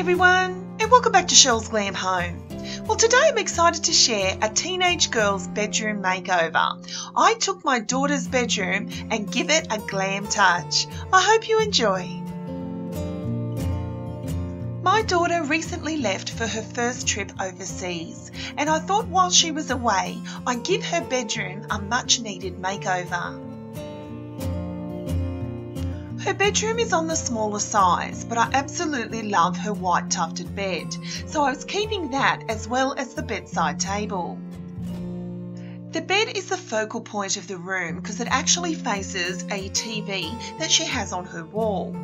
everyone, and welcome back to Chelle's Glam Home. Well, today I'm excited to share a teenage girl's bedroom makeover. I took my daughter's bedroom and give it a glam touch. I hope you enjoy. My daughter recently left for her first trip overseas, and I thought while she was away, I'd give her bedroom a much needed makeover. Her bedroom is on the smaller size, but I absolutely love her white tufted bed, so I was keeping that as well as the bedside table. The bed is the focal point of the room because it actually faces a TV that she has on her wall.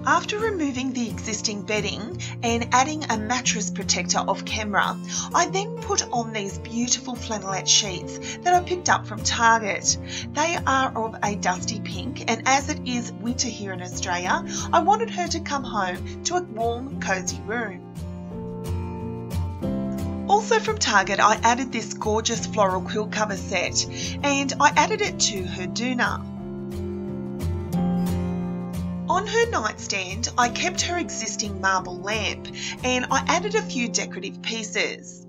After removing the existing bedding and adding a mattress protector of KMART, I then put on these beautiful flannelette sheets that I picked up from Target. They are of a dusty pink, and as it is winter here in Australia, I wanted her to come home to a warm, cosy room. Also from Target, I added this gorgeous floral quilt cover set, and I added it to her DOONA. On her nightstand, I kept her existing marble lamp and I added a few decorative pieces.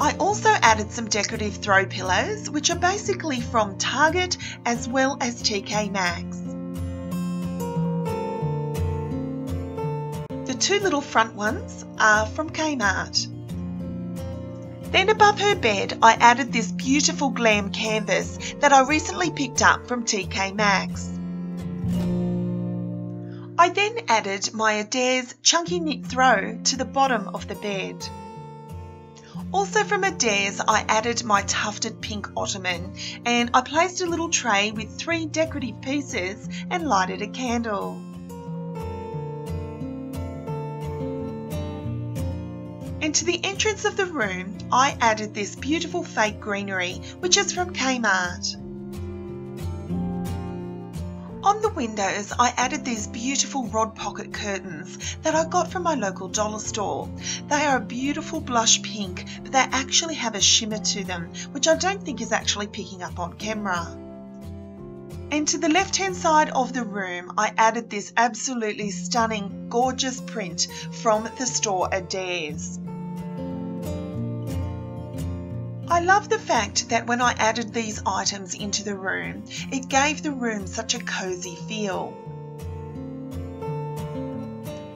I also added some decorative throw pillows, which are basically from Target as well as TKMAXX. The two little front ones are from KMART. Then above her bed, I added this beautiful glam canvas that I recently picked up from TKMAXX. I then added my ADAIRS chunky knit throw to the bottom of the bed. Also from ADAIRS, I added my tufted pink ottoman, and I placed a little tray with 3 decorative pieces and lighted a candle. And to the entrance of the room, I added this beautiful fake greenery, which is from KMART. On the windows, I added these beautiful rod pocket curtains that I got from my local dollar store. They are a beautiful blush pink, but they actually have a shimmer to them, which I don't think is actually picking up on camera. And to the left-hand side of the room, I added this absolutely stunning, gorgeous print from the store ADAIRS. I love the fact that when I added these items into the room, it gave the room such a cozy feel.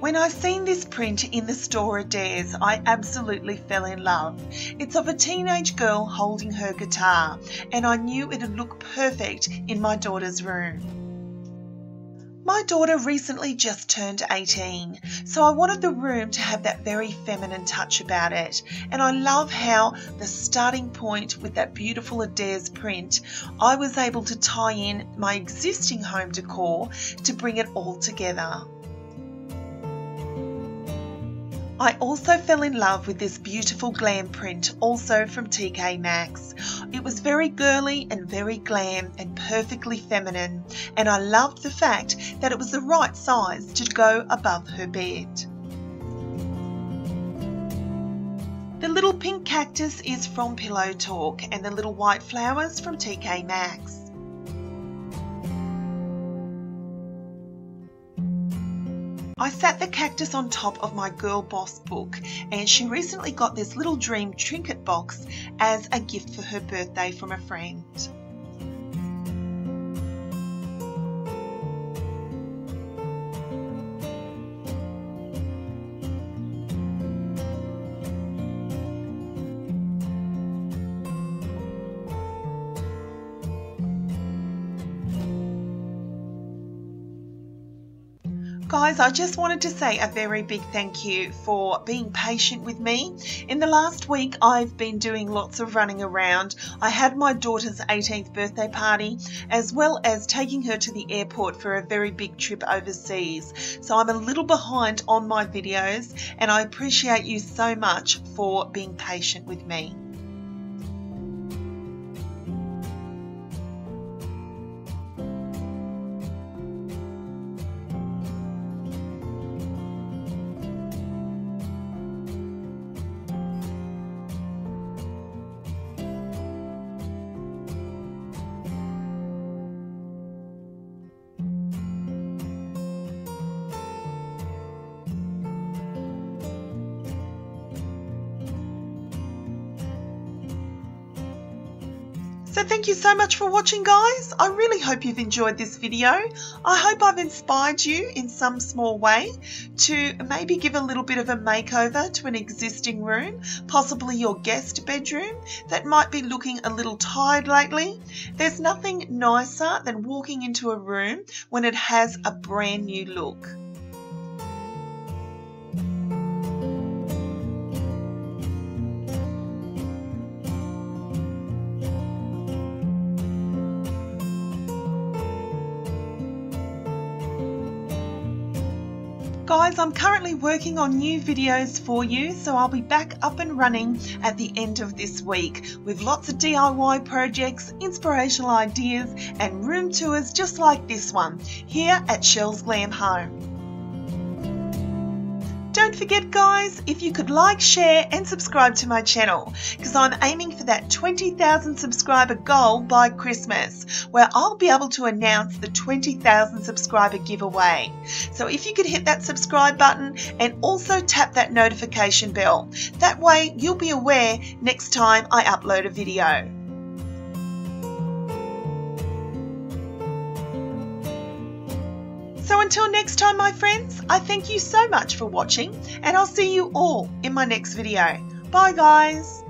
When I seen this print in the store ADAIRS, I absolutely fell in love. It's of a teenage girl holding her guitar, and I knew it'd look perfect in my daughter's room. My daughter recently just turned 18, so I wanted the room to have that very feminine touch about it, and I love how the starting point with that beautiful ADAIRS print, I was able to tie in my existing home decor to bring it all together. I also fell in love with this beautiful glam print, also from TKMAXX. It was very girly and very glam and perfectly feminine, and I loved the fact that it was the right size to go above her bed. The little pink cactus is from Pillow Talk, and the little white flowers from TKMAXX. I sat the cactus on top of my Girl Boss book, and she recently got this little dream trinket box as a gift for her birthday from a friend. Guys, I just wanted to say a very big thank you for being patient with me. In the last week, I've been doing lots of running around. I had my daughter's 18th birthday party, as well as taking her to the airport for a very big trip overseas. So I'm a little behind on my videos, and I appreciate you so much for being patient with me. So thank you so much for watching, guys. I really hope you've enjoyed this video. I hope I've inspired you in some small way to maybe give a little bit of a makeover to an existing room, possibly your guest bedroom that might be looking a little tired lately. There's nothing nicer than walking into a room when it has a brand new look. Guys, I'm currently working on new videos for you, so I'll be back up and running at the end of this week with lots of DIY projects, inspirational ideas and room tours just like this one here at Chelle's Glam Home. Don't forget, guys, if you could like, share and subscribe to my channel, because I'm aiming for that 20,000 subscriber goal by Christmas, where I'll be able to announce the 20,000 subscriber giveaway. So if you could hit that subscribe button and also tap that notification bell, that way you'll be aware next time I upload a video. So until next time, my friends, I thank you so much for watching, and I'll see you all in my next video. Bye, guys.